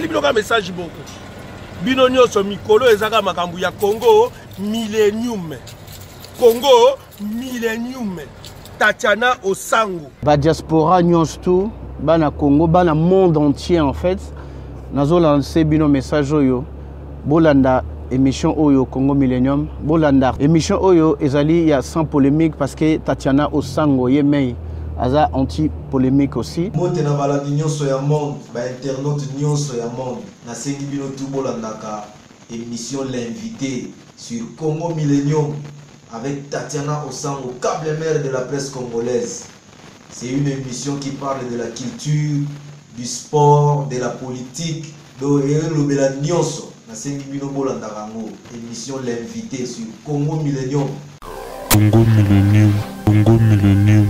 napeli bino ka message beaucoup. Bino nyonso mikolo ezaka makambu ya Congo Millennium. Congo Millennium. Tatiana Osango. Ba diaspora nyonso tout, bana Congo, bana monde entier en fait. Nazo lancer bino message oyo. Bolanda émission Oyo Congo Millennium. Bolanda émission Oyo ezali ya sans polémique parce que Tatiana Osango yemei aza anti-polémique aussi. Mote na balandi nyonso ya monde, ba internaute nyonso ya monde. Na sengi bino tout bolandaka émission l'invité sur Congo Millennium avec Tatiana Osango, câble mère de la presse congolaise. C'est une émission qui parle de la culture, du sport, de la politique, de l'obéla nyonso. Na sengi bino bolandaka ngo émission l'invité sur Congo Millennium. Congo Millennium, Congo Millennium.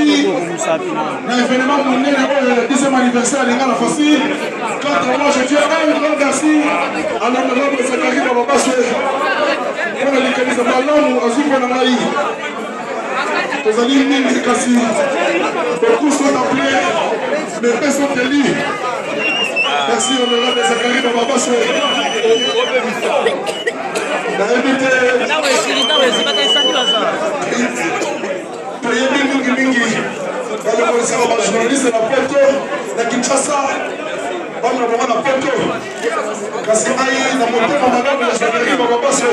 aussi un événement mondial le 10e anniversaire de la facile. Quand moi je dis un grand merci à l'honorable Zakari Bababasse pour la localisation de l'homme à Zupanamaï. Tozali mingi kasi beaucoup sont appelés mais peu sont élus. Merci honorable Zakari Bababasse. Journaliste na poto na Kinshasa bana bana poto kasi ai na motema malamu ya Zakari Bababasse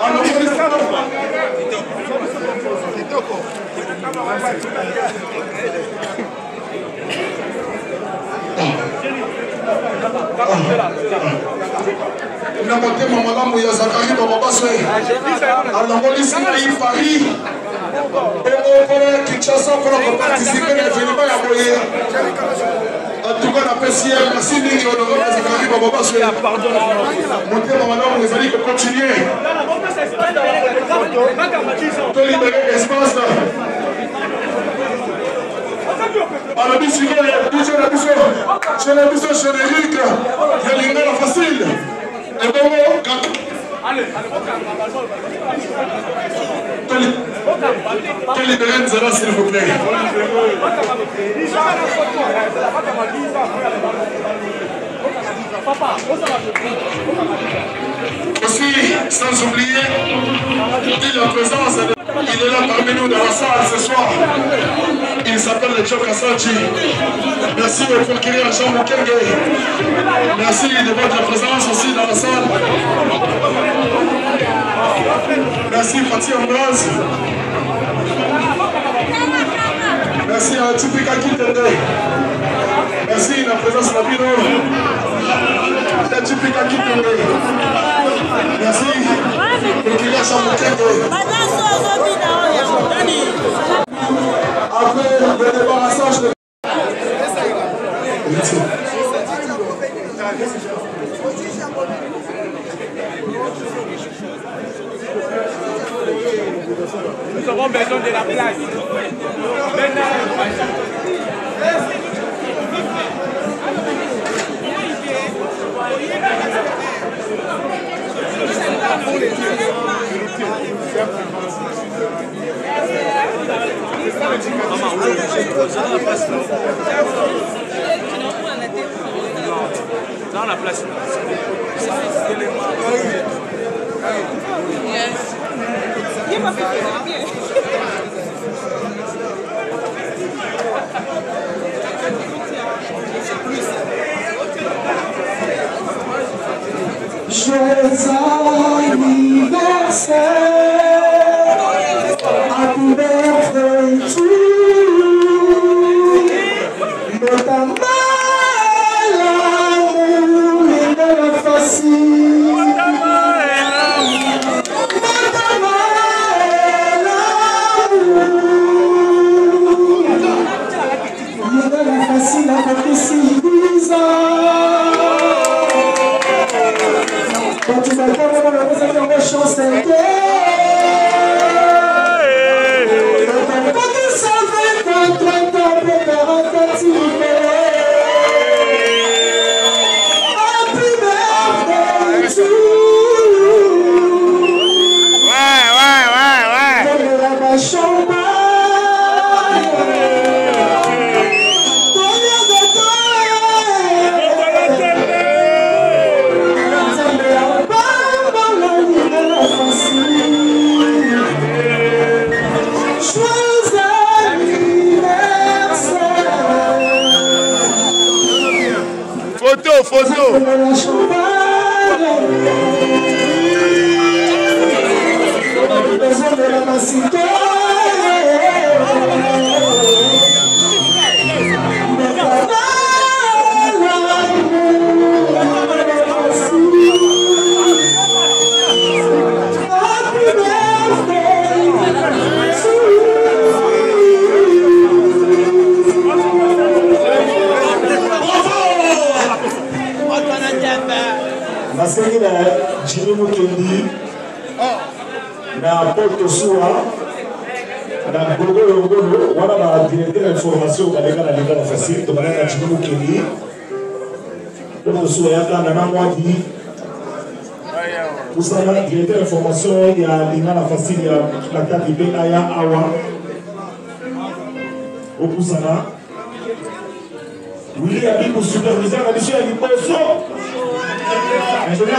anapolisa na motema malamu ya Zakari Bababasse anapolisa na Paris pour Kinshasa pour participer à l'événement à Boye. En tout cas, on appelle si merci Niki honorable Zakari Bababasse. Montez ma madame, vous allez continuer. De libérer l'espace. Alors, monsieur, je l'ai vu sur Eric, il y a une facile. Et bon, allez, allez, libérer Nzala, s'il vous plaît. Aussi, sans oublier, dit la présence, il est là parmi nous dans la salle ce soir. Il s'appelle le Joe Kassachi. Merci au procureur Jean Mukenge. Merci de votre présence aussi dans la salle. Merci Fatih Ambroise. Merci à Tipika Kitende. Merci la présence de la Bino. La Tipika Kitende. Merci procureur Jean Mukenge. Après le débarrassage de... Nous aurons besoin de la place. Dans la place. Joyeux anniversaire, happy birthday to you. Notamment l'amour et la facile. Facile à compter si bizarre. Quand tu m'as pas vraiment vous avez une chance d'aider. Quand tu savais qu'en 30 ans pour faire un petit happy birthday to you. Ouais. Comme la chambre. Photo. Nasengi na Jimmy Mukendi na Paul Tosua na Gogo wana ba directeur information baleka na lingala facile to baleka chikulu keni pour soyaka na mwadi kusana directeur information ya lingala facile ya la tati bena ya awa okusana Willy a dit pour superviser la mission à l'imposo. Ingénieur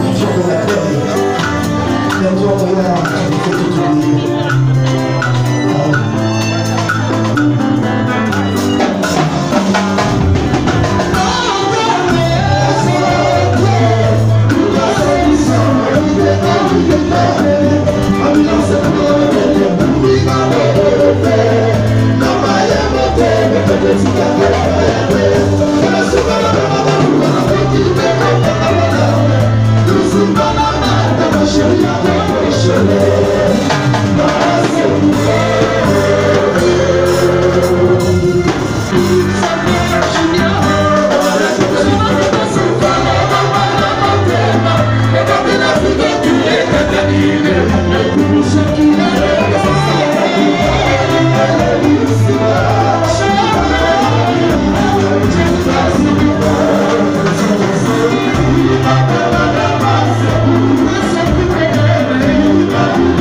Thank you.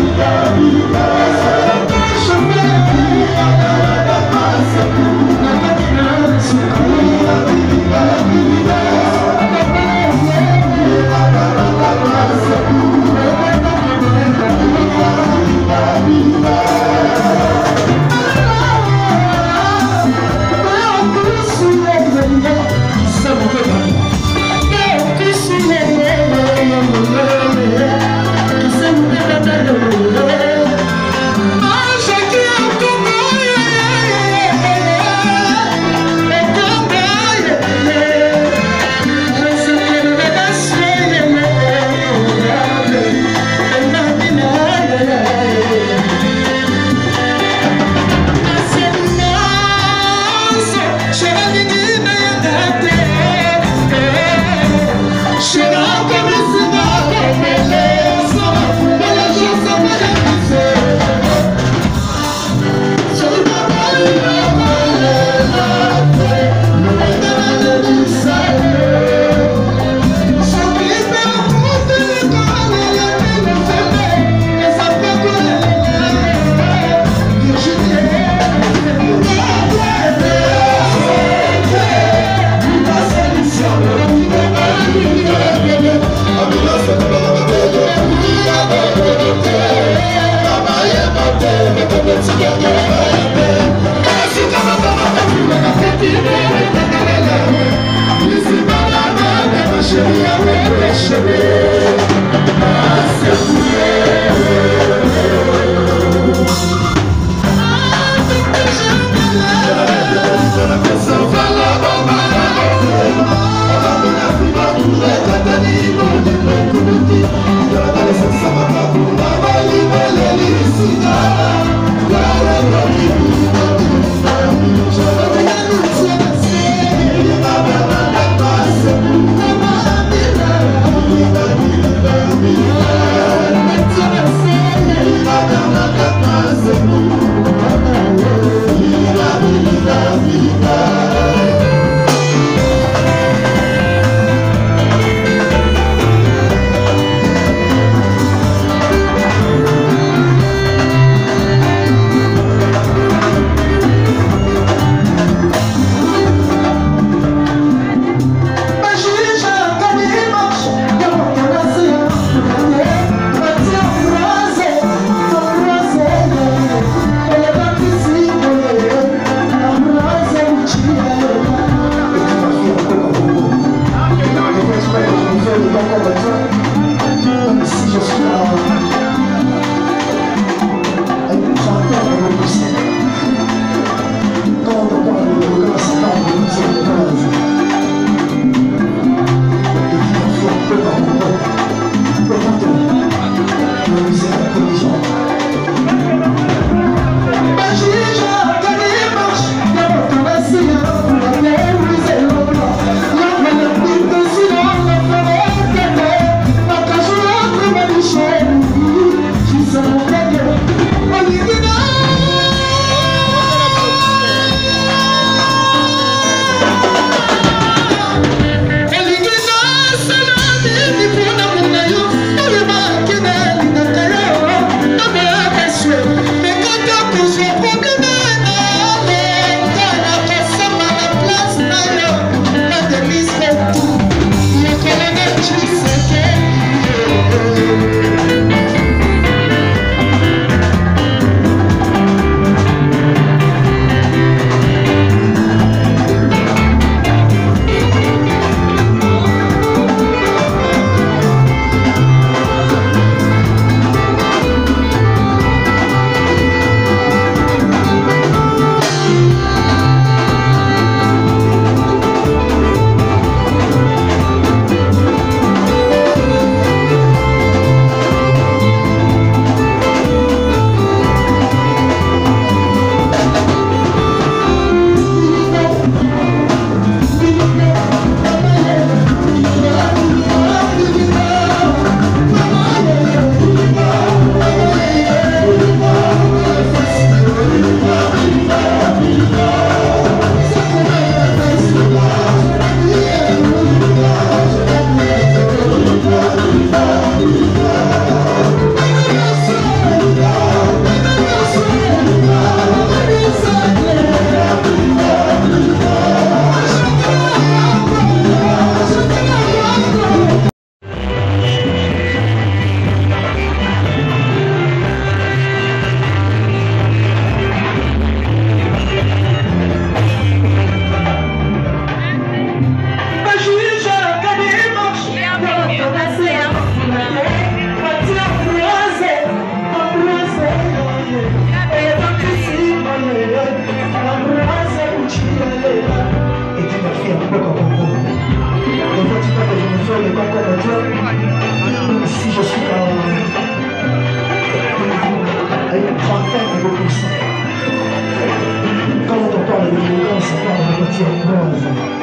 Dieu.